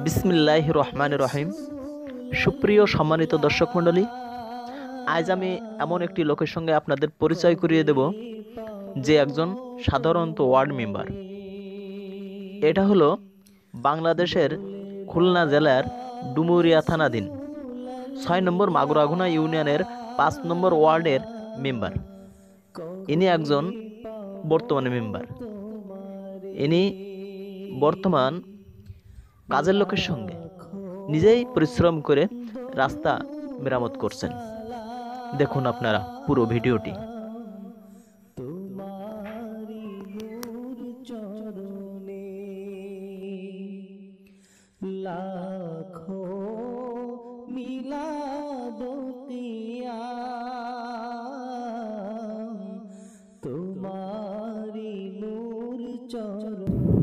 বিসমিল্লাহির রহমানির রহিম। সুপ্রিয় সম্মানিত দর্শক মণ্ডলী, আজ আমি এমন একটি লোকের সঙ্গে আপনাদের পরিচয় করিয়ে দেব যে একজন সাধারণত ওয়ার্ড মেম্বার। এটা হলো বাংলাদেশের খুলনা জেলার ডুমুরিয়া থানাধীন ৬ নম্বর মাগুরাঘোনা ইউনিয়নের ৫ নম্বর ওয়ার্ডের মেম্বার। ইনি একজন বর্তমানে মেম্বার। ইনি বর্তমান কাজের লোকের সঙ্গে নিজেই পরিশ্রম করে রাস্তা মেরামত করছেন। দেখুন আপনারা পুরো ভিডিওটি।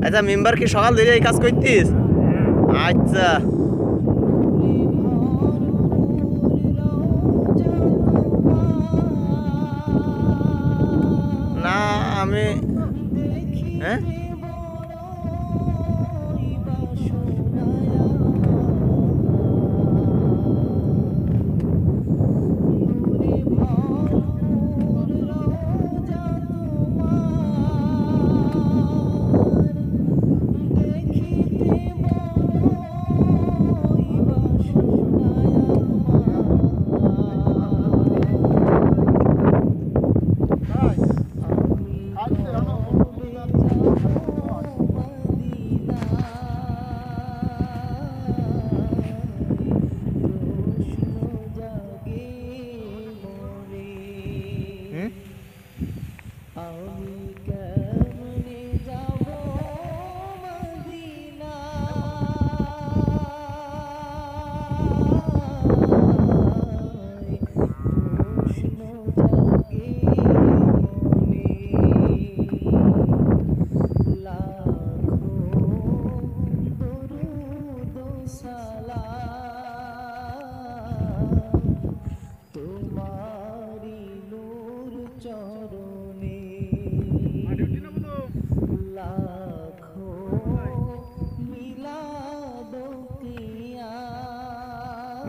আচ্ছা, মেম্বার কি সকাল থেকে এই কাজ করতিস? আচ্ছা, না আমি হ্যাঁ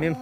মেম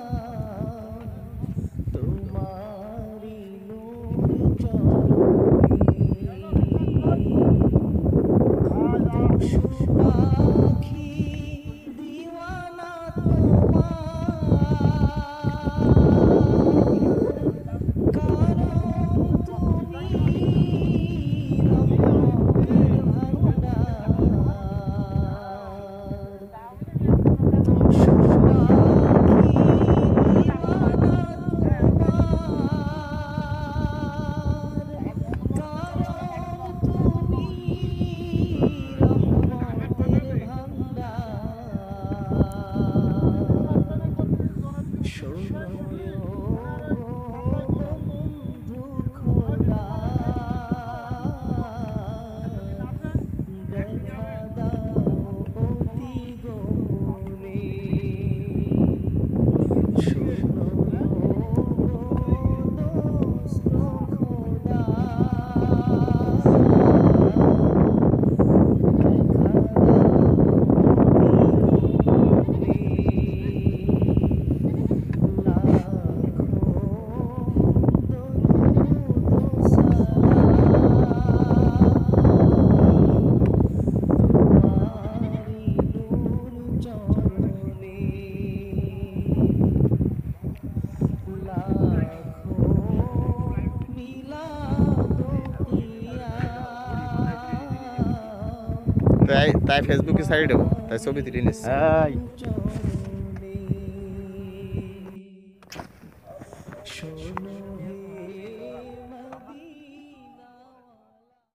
তাই ফেসবুকে সাইড দেবো, তাই ছবি তুলে নিচ্ছি।